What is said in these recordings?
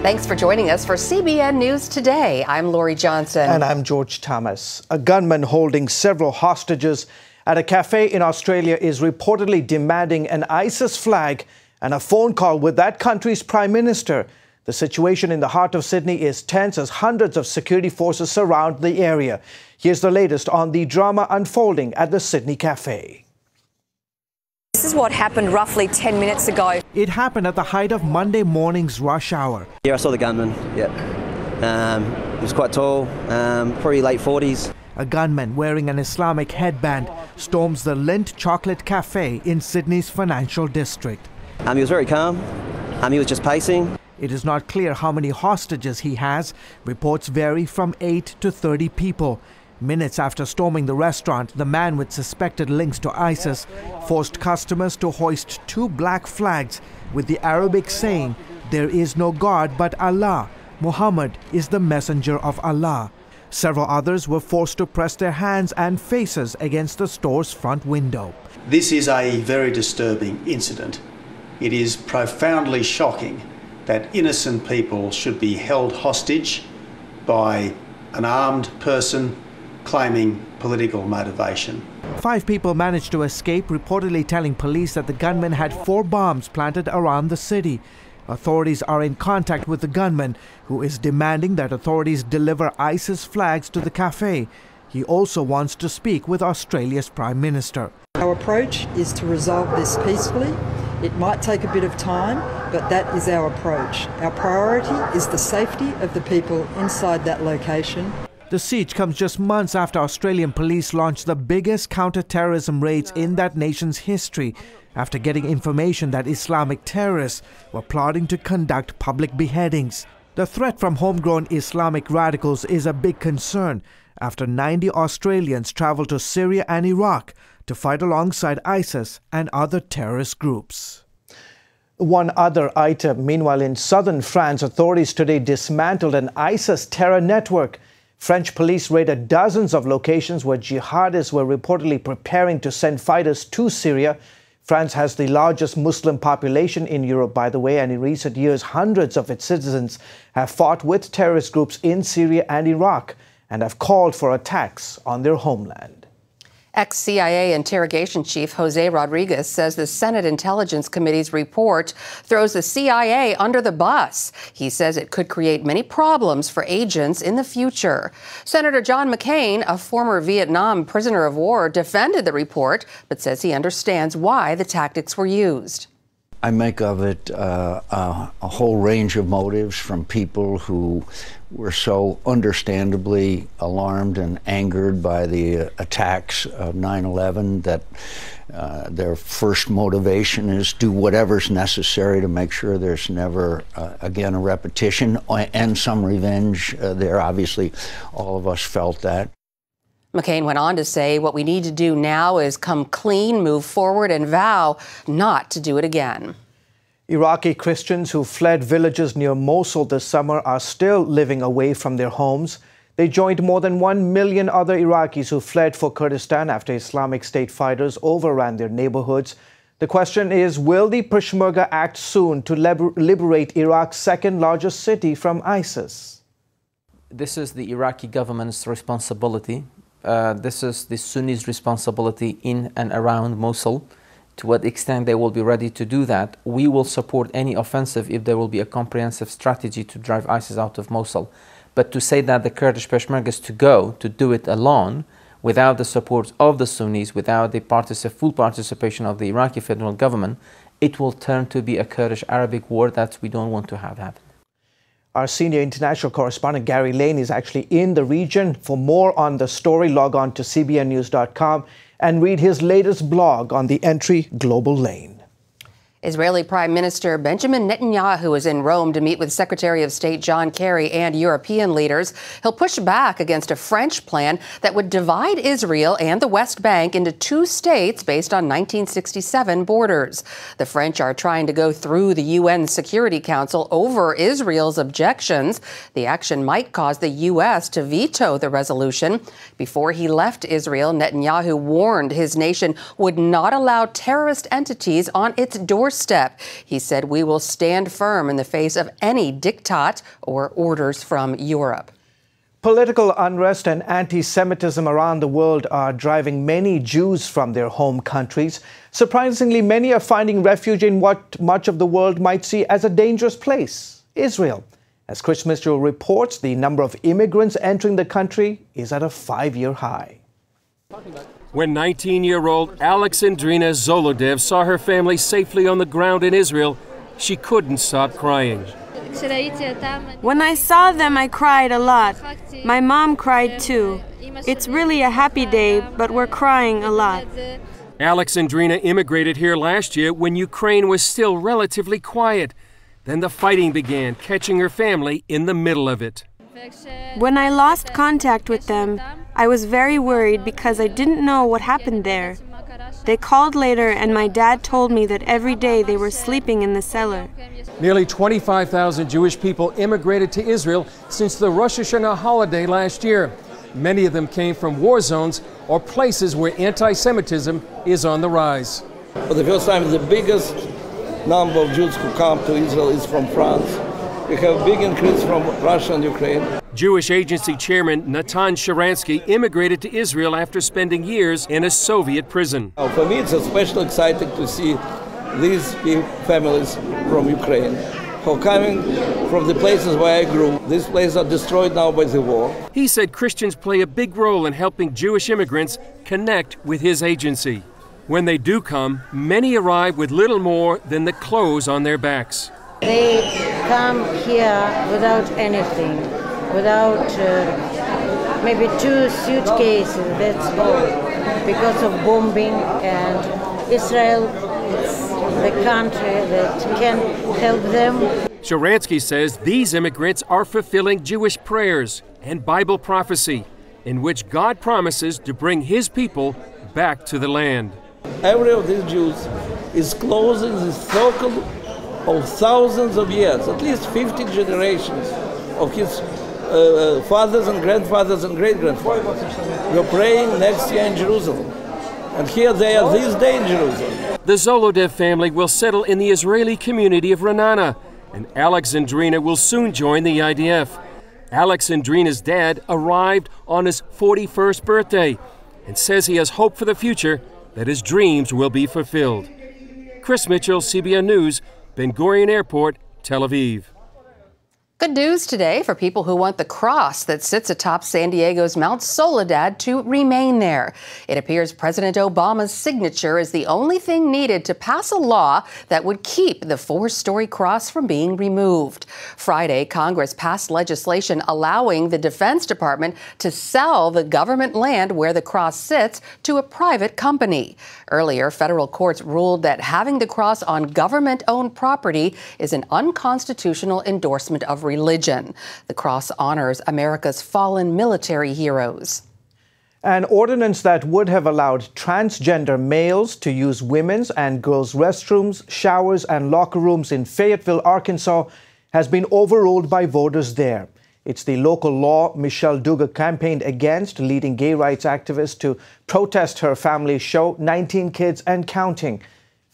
Thanks for joining us for CBN News Today. I'm Lori Johnson. And I'm George Thomas. A gunman holding several hostages at a cafe in Australia is reportedly demanding an ISIS flag and a phone call with that country's prime minister. The situation in the heart of Sydney is tense as hundreds of security forces surround the area. Here's the latest on the drama unfolding at the Sydney cafe. This is what happened roughly 10 minutes ago. It happened at the height of Monday morning's rush hour. Yeah, I saw the gunman, yeah. He was quite tall, probably late 40s. A gunman wearing an Islamic headband storms the Lindt Chocolate Cafe in Sydney's financial district. He was very calm. He was just pacing. It is not clear how many hostages he has. Reports vary from 8 to 30 people. Minutes after storming the restaurant, the man with suspected links to ISIS forced customers to hoist 2 black flags with the Arabic saying, "There is no God but Allah. Muhammad is the messenger of Allah." Several others were forced to press their hands and faces against the store's front window. This is a very disturbing incident. It is profoundly shocking that innocent people should be held hostage by an armed person claiming political motivation. 5 people managed to escape, reportedly telling police that the gunman had 4 bombs planted around the city. Authorities are in contact with the gunman, who is demanding that authorities deliver ISIS flags to the cafe. He also wants to speak with Australia's Prime Minister. Our approach is to resolve this peacefully. It might take a bit of time, but that is our approach. Our priority is the safety of the people inside that location. The siege comes just months after Australian police launched the biggest counter-terrorism raids in that nation's history, after getting information that Islamic terrorists were plotting to conduct public beheadings. The threat from homegrown Islamic radicals is a big concern after 90 Australians traveled to Syria and Iraq to fight alongside ISIS and other terrorist groups. One other item. Meanwhile, in southern France, authorities today dismantled an ISIS terror network. French police raided dozens of locations where jihadists were reportedly preparing to send fighters to Syria. France has the largest Muslim population in Europe, by the way, and in recent years, hundreds of its citizens have fought with terrorist groups in Syria and Iraq and have called for attacks on their homeland. Ex-CIA interrogation chief Jose Rodriguez says the Senate Intelligence Committee's report throws the CIA under the bus. He says it could create many problems for agents in the future. Senator John McCain, a former Vietnam prisoner of war, defended the report, but says he understands why the tactics were used. I make of it a whole range of motives from people who were so understandably alarmed and angered by the attacks of 9/11 that their first motivation is do whatever's necessary to make sure there's never again a repetition and some revenge there. Obviously, all of us felt that. McCain went on to say what we need to do now is come clean, move forward, and vow not to do it again. Iraqi Christians who fled villages near Mosul this summer are still living away from their homes. They joined more than 1 million other Iraqis who fled for Kurdistan after Islamic State fighters overran their neighborhoods. The question is, will the Peshmerga act soon to liberate Iraq's second largest city from ISIS? This is the Iraqi government's responsibility. This is the Sunnis' responsibility in and around Mosul. To what extent they will be ready to do that, we will support any offensive if there will be a comprehensive strategy to drive ISIS out of Mosul. But to say that the Kurdish Peshmergas to do it alone, without the support of the Sunnis, without the full participation of the Iraqi federal government, it will turn to be a Kurdish-Arabic war that we don't want to have happen. Our senior international correspondent Gary Lane is actually in the region. For more on the story, log on to cbnnews.com and read his latest blog on the Entry Global Lane. Israeli Prime Minister Benjamin Netanyahu is in Rome to meet with Secretary of State John Kerry and European leaders. He'll push back against a French plan that would divide Israel and the West Bank into 2 states based on 1967 borders. The French are trying to go through the UN Security Council over Israel's objections. The action might cause the U.S. to veto the resolution. Before he left Israel, Netanyahu warned his nation would not allow terrorist entities on its doorstep doorstep. He said, "We will stand firm in the face of any diktat or orders from Europe." Political unrest and anti-Semitism around the world are driving many Jews from their home countries. Surprisingly, many are finding refuge in what much of the world might see as a dangerous place, Israel. As Chris Mitchell reports, the number of immigrants entering the country is at a 5-year high. When 19-year-old Alexandrina Zolodev saw her family safely on the ground in Israel, she couldn't stop crying. When I saw them, I cried a lot. My mom cried too. It's really a happy day, but we're crying a lot. Alexandrina immigrated here last year when Ukraine was still relatively quiet. Then the fighting began, catching her family in the middle of it. When I lost contact with them, I was very worried because I didn't know what happened there. They called later and my dad told me that every day they were sleeping in the cellar. Nearly 25,000 Jewish people immigrated to Israel since the Rosh Hashanah holiday last year. Many of them came from war zones or places where anti-Semitism is on the rise. For the first time, the biggest number of Jews who come to Israel is from France. We have a big increase from Russia and Ukraine. Jewish Agency Chairman Natan Sharansky immigrated to Israel after spending years in a Soviet prison. For me, it's especially exciting to see these families from Ukraine who are coming from the places where I grew. These places are destroyed now by the war. He said Christians play a big role in helping Jewish immigrants connect with his agency. When they do come, many arrive with little more than the clothes on their backs. They come here without anything, without maybe 2 suitcases, that's all, because of bombing, and Israel is the country that can help them. Sharansky says these immigrants are fulfilling Jewish prayers and Bible prophecy, in which God promises to bring his people back to the land. Every of these Jews is closing the circle of thousands of years, at least 50 generations of his fathers and grandfathers and great-grandfathers. We're praying next year in Jerusalem. And here they are this day in Jerusalem. The Zolodev family will settle in the Israeli community of Ra'anana, and Alexandrina will soon join the IDF. Alexandrina's dad arrived on his 41st birthday and says he has hope for the future, that his dreams will be fulfilled. Chris Mitchell, CBN News, Ben Gurion Airport, Tel Aviv. Good news today for people who want the cross that sits atop San Diego's Mount Soledad to remain there. It appears President Obama's signature is the only thing needed to pass a law that would keep the 4-story cross from being removed. Friday, Congress passed legislation allowing the Defense Department to sell the government land where the cross sits to a private company. Earlier, federal courts ruled that having the cross on government-owned property is an unconstitutional endorsement of religion. The cross honors America's fallen military heroes. An ordinance that would have allowed transgender males to use women's and girls' restrooms, showers, and locker rooms in Fayetteville, Arkansas, has been overruled by voters there. It's the local law Michelle Duga campaigned against, leading gay rights activists to protest her family's show, 19 Kids and Counting.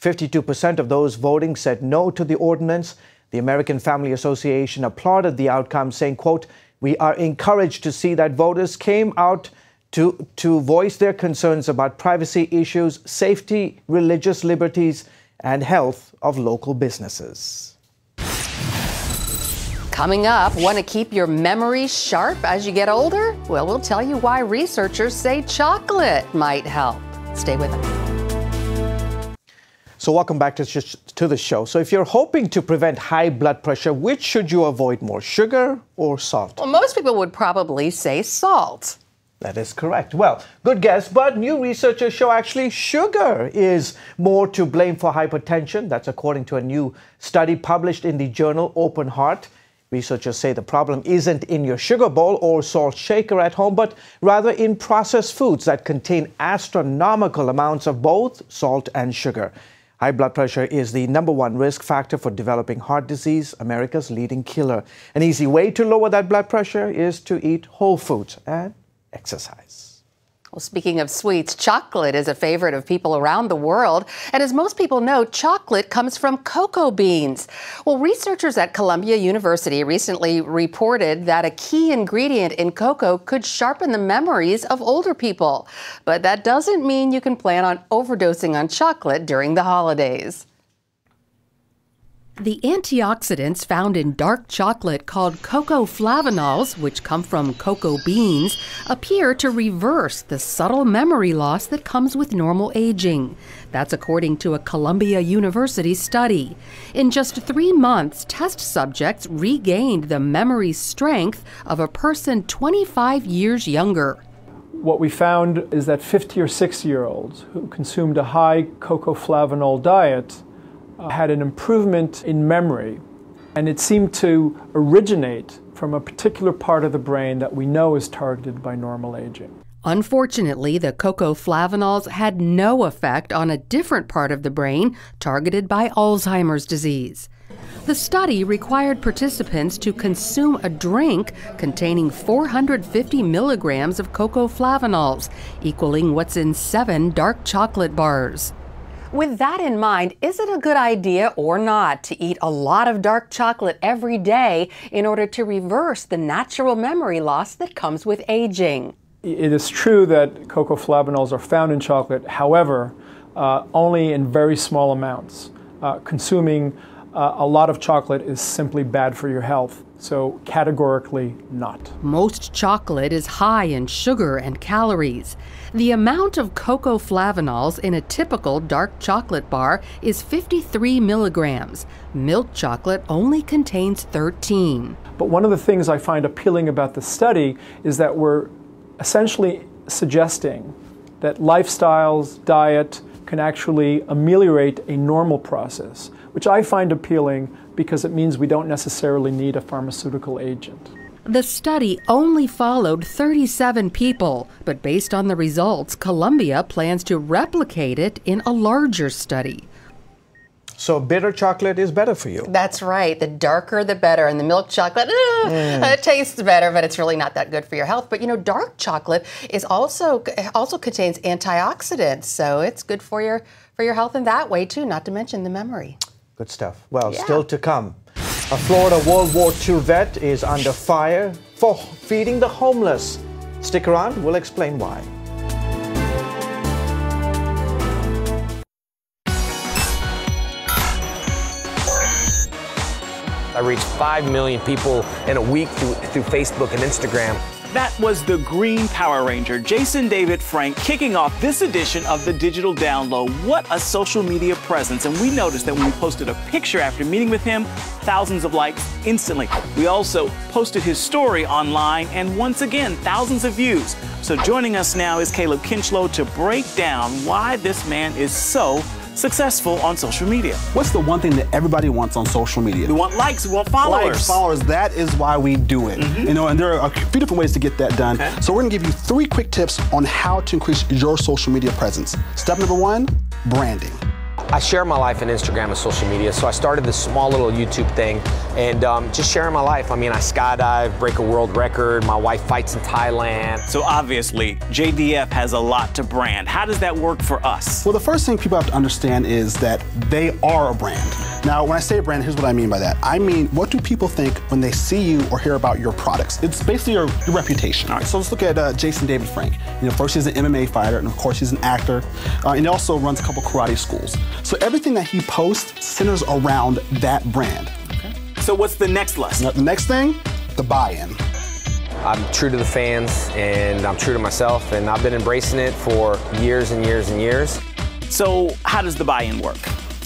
52% of those voting said no to the ordinance. The American Family Association applauded the outcome, saying, quote, "We are encouraged to see that voters came out to voice their concerns about privacy issues, safety, religious liberties, and health of local businesses." Coming up, want to keep your memories sharp as you get older? Well, we'll tell you why researchers say chocolate might help. Stay with us. So welcome back to the show. So if you're hoping to prevent high blood pressure, which should you avoid more, sugar or salt? Well, most people would probably say salt. That is correct. Well, good guess, but new researchers show actually sugar is more to blame for hypertension. That's according to a new study published in the journal Open Heart. Researchers say the problem isn't in your sugar bowl or salt shaker at home, but rather in processed foods that contain astronomical amounts of both salt and sugar. High blood pressure is the #1 risk factor for developing heart disease, America's leading killer. An easy way to lower that blood pressure is to eat whole foods and exercise. Well, speaking of sweets, chocolate is a favorite of people around the world. And as most people know, chocolate comes from cocoa beans. Well, researchers at Columbia University recently reported that a key ingredient in cocoa could sharpen the memories of older people. But that doesn't mean you can plan on overdosing on chocolate during the holidays. The antioxidants found in dark chocolate called cocoa flavanols, which come from cocoa beans, appear to reverse the subtle memory loss that comes with normal aging. That's according to a Columbia University study. In just 3 months, test subjects regained the memory strength of a person 25 years younger. What we found is that 50 or 60-year-olds who consumed a high cocoa flavanol diet had an improvement in memory, and it seemed to originate from a particular part of the brain that we know is targeted by normal aging. Unfortunately, the cocoa flavanols had no effect on a different part of the brain targeted by Alzheimer's disease. The study required participants to consume a drink containing 450 milligrams of cocoa flavanols, equaling what's in 7 dark chocolate bars. With that in mind, is it a good idea or not to eat a lot of dark chocolate every day in order to reverse the natural memory loss that comes with aging? It is true that cocoa flavanols are found in chocolate, however, only in very small amounts. Consuming a lot of chocolate is simply bad for your health, so categorically not. Most chocolate is high in sugar and calories. The amount of cocoa flavanols in a typical dark chocolate bar is 53 milligrams. Milk chocolate only contains 13. But one of the things I find appealing about the study is that we're essentially suggesting that lifestyles, diet, can actually ameliorate a normal process, which I find appealing because it means we don't necessarily need a pharmaceutical agent. The study only followed 37 people, but based on the results, Columbia plans to replicate it in a larger study. So bitter chocolate is better for you? That's right. The darker, the better. And the milk chocolate, it tastes better, but it's really not that good for your health. But you know, dark chocolate is also contains antioxidants, so it's good for your health in that way too. Not to mention the memory. Good stuff. Well, still to come. A Florida World War II vet is under fire for feeding the homeless. Stick around, we'll explain why. I reached 5 million people in a week through Facebook and Instagram. That was the Green Power Ranger, Jason David Frank, kicking off this edition of the Digital Download. What a social media presence. And we noticed that when we posted a picture after meeting with him, thousands of likes instantly. We also posted his story online, and once again, thousands of views. So joining us now is Caleb Kinchlow to break down why this man is so successful on social media. What's the one thing that everybody wants on social media? We want likes, we want followers. Likes, followers, that is why we do it. You know, and there are a few different ways to get that done. So we're gonna give you 3 quick tips on how to increase your social media presence. Step number 1, branding. I share my life on Instagram and social media, so I started this small little YouTube thing and just sharing my life. I mean, I skydive, break a world record, my wife fights in Thailand. So obviously, JDF has a lot to brand. How does that work for us? Well, the first thing people have to understand is that they are a brand. Now, when I say brand, here's what I mean by that. I mean, what do people think when they see you or hear about your products? It's basically your reputation. All right, so let's look at Jason David Frank. You know, first he's an MMA fighter, and of course he's an actor, and he also runs a couple karate schools. So everything that he posts centers around that brand. Okay. So what's the next lesson? Now, the next thing, the buy-in. I'm true to the fans, and I'm true to myself, and I've been embracing it for years and years and years. So how does the buy-in work?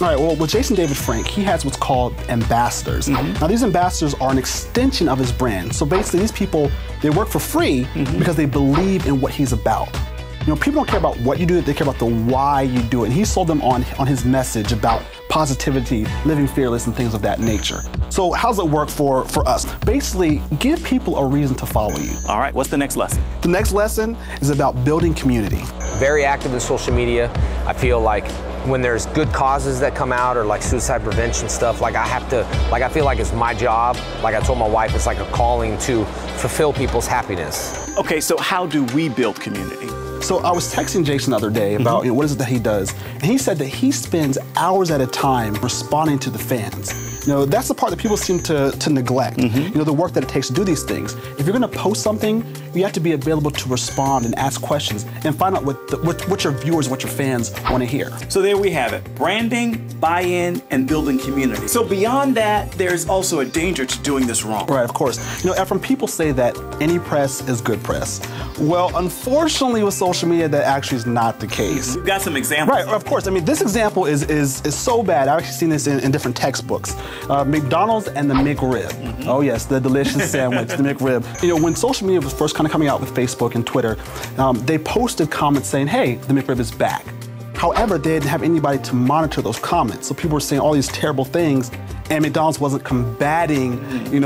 All right, well, with Jason David Frank, he has what's called ambassadors. Now, these ambassadors are an extension of his brand. So basically, these people, they work for free because they believe in what he's about. You know, people don't care about what you do, they care about the why you do it. And he sold them on his message about positivity, living fearless, and things of that nature. So how does it work for us? Basically, give people a reason to follow you. All right, what's the next lesson? The next lesson is about building community. Very active in social media. I feel like when there's good causes that come out or like suicide prevention stuff, like I feel like it's my job. Like I told my wife, it's like a calling to fulfill people's happiness. Okay, so how do we build community? So I was texting Jason the other day about what is it that he does, and he said that he spends hours at a time responding to the fans. That's the part that people seem to neglect. The work that it takes to do these things. If you're going to post something, you have to be available to respond and ask questions and find out what your viewers, what your fans want to hear. So there we have it. Branding, buy-in, and building community. So beyond that, there's also a danger to doing this wrong. Right, of course. Ephraim, people say that any press is good press. Well, unfortunately with social media, that actually is not the case. We've got some examples. Right, of course. I mean, this example is so bad. I've actually seen this in different textbooks. McDonald's and the McRib. Oh yes, the delicious sandwich, the McRib. When social media was first kind of coming out with Facebook and Twitter, they posted comments saying, hey, the McRib is back. However, they didn't have anybody to monitor those comments. So people were saying all these terrible things, and McDonald's wasn't combating,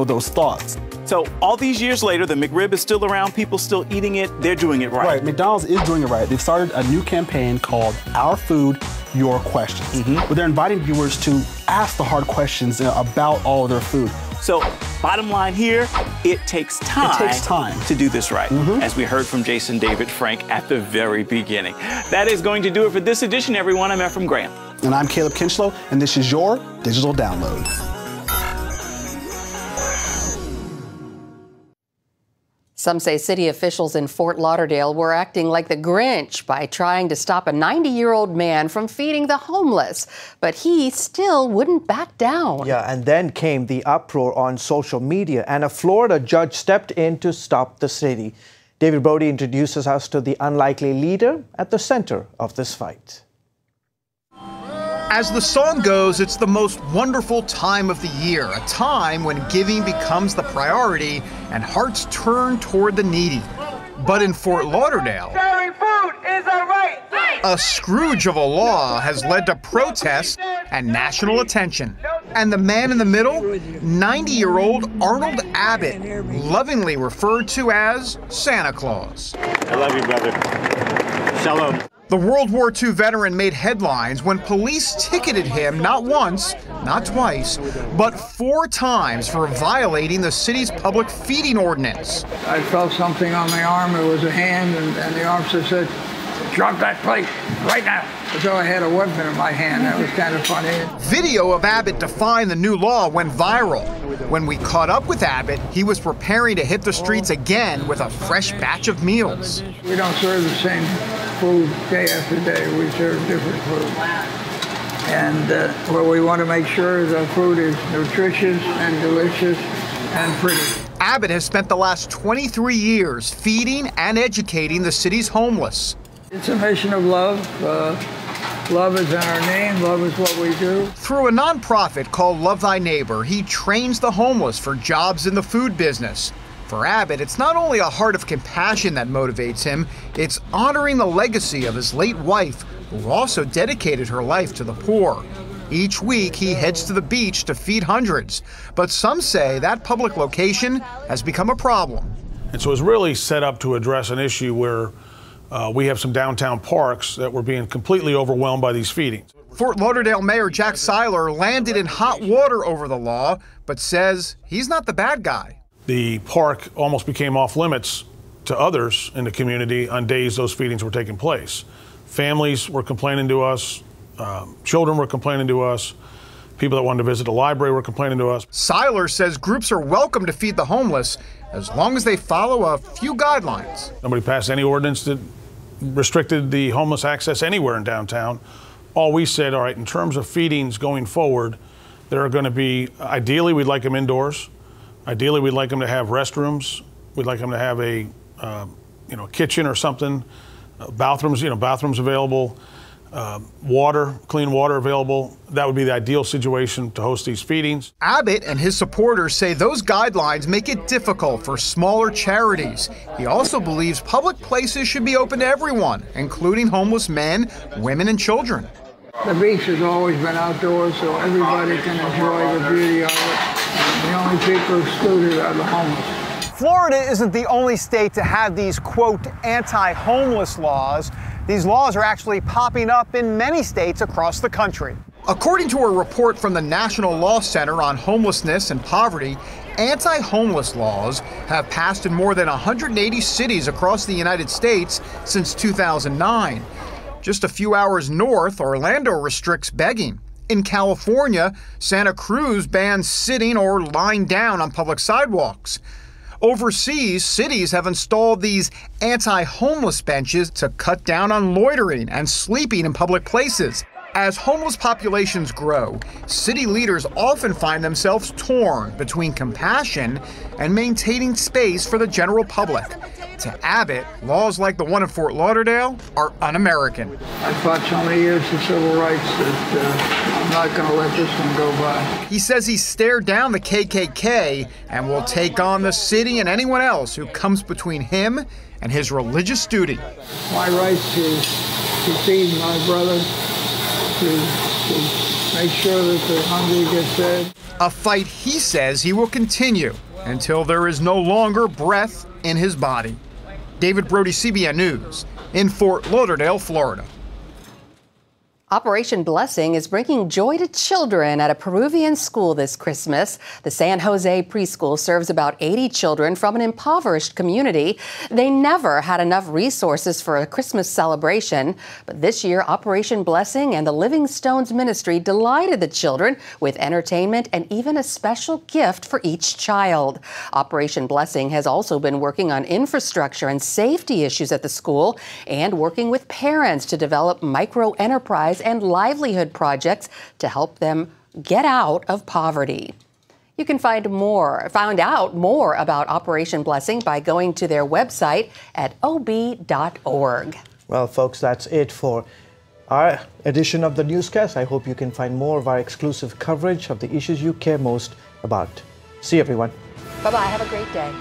those thoughts. So all these years later, the McRib is still around, people still eating it, they're doing it right. Right, McDonald's is doing it right. They've started a new campaign called Our Food, Your Questions, where they're inviting viewers to ask the hard questions about all of their food. So bottom line here, it takes time to do this right, as we heard from Jason David Frank at the very beginning. That is going to do it for this edition, everyone. I'm Ephraim Graham. And I'm Caleb Kinchlow, and this is your Digital Download. Some say city officials in Fort Lauderdale were acting like the Grinch by trying to stop a 90-year-old man from feeding the homeless, but he still wouldn't back down. Yeah, and then came the uproar on social media, and a Florida judge stepped in to stop the city. David Brody introduces us to the unlikely leader at the center of this fight. As the song goes, it's the most wonderful time of the year, a time when giving becomes the priority and hearts turn toward the needy. But in Fort Lauderdale, sharing food is a right. A Scrooge of a law has led to protests and national attention. And the man in the middle, 90-year-old Arnold Abbott, lovingly referred to as Santa Claus. I love you, brother. Shalom. The World War II veteran made headlines when police ticketed him not once, not twice, but 4 times for violating the city's public feeding ordinance. I felt something on my arm. It was a hand, and the officer said, "Drop that plate right now." So I had a weapon in my hand. That was kind of funny. Video of Abbott defying the new law went viral. When we caught up with Abbott, he was preparing to hit the streets again with a fresh batch of meals. We don't serve the same food day after day. We serve different food. And what we want to make sure is our food is nutritious and delicious and pretty. Abbott has spent the last 23 years feeding and educating the city's homeless. It's a mission of love. Love is in our name. Love is what we do. Through a nonprofit called Love Thy Neighbor, he trains the homeless for jobs in the food business. For Abbott, it's not only a heart of compassion that motivates him, it's honoring the legacy of his late wife, who also dedicated her life to the poor. Each week, he heads to the beach to feed hundreds, but some say that public location has become a problem. And so it's really set up to address an issue where we have some downtown parks that were being completely overwhelmed by these feedings. Fort Lauderdale Mayor Jack Seiler landed in hot water over the law, but says he's not the bad guy. The park almost became off limits to others in the community on days those feedings were taking place. Families were complaining to us, children were complaining to us, people that wanted to visit the library were complaining to us. Seiler says groups are welcome to feed the homeless as long as they follow a few guidelines. Nobody passed any ordinance that restricted the homeless access anywhere in downtown. All we said, all right, in terms of feedings going forward, there are going to be, ideally we'd like them indoors. Ideally, we'd like them to have restrooms. We'd like them to have a, kitchen or something, bathrooms, bathrooms available, water, clean water available. That would be the ideal situation to host these feedings. Abbott and his supporters say those guidelines make it difficult for smaller charities. He also believes public places should be open to everyone, including homeless men, women, and children. The beach has always been outdoors, so everybody can enjoy the beauty of it. The only people excluded are the homeless. Florida isn't the only state to have these, quote, anti-homeless laws. These laws are actually popping up in many states across the country. According to a report from the National Law Center on Homelessness and Poverty, Anti-homeless laws have passed in more than 180 cities across the United States since 2009. Just a few hours north, Orlando restricts begging. In California, Santa Cruz bans sitting or lying down on public sidewalks. Overseas, cities have installed these anti-homeless benches to cut down on loitering and sleeping in public places. As homeless populations grow, city leaders often find themselves torn between compassion and maintaining space for the general public. To Abbott, laws like the one in Fort Lauderdale are un-American. I fought so many years for civil rights that I'm not going to let this one go by. He says he stared down the KKK and will take on the city and anyone else who comes between him and his religious duty. My right to feed my brother, to make sure that the hungry get fed. A fight he says he will continue until there is no longer breath in his body. David Brody, CBN News, in Fort Lauderdale, Florida. Operation Blessing is bringing joy to children at a Peruvian school this Christmas. The San Jose preschool serves about 80 children from an impoverished community. They never had enough resources for a Christmas celebration, but this year Operation Blessing and the Living Stones Ministry delighted the children with entertainment and even a special gift for each child. Operation Blessing has also been working on infrastructure and safety issues at the school and working with parents to develop micro-enterprise and livelihood projects to help them get out of poverty. You can find out more about Operation Blessing by going to their website at ob.org. Well, folks, that's it for our edition of the newscast. I hope you can find more of our exclusive coverage of the issues you care most about. See you, everyone. Bye-bye. Have a great day.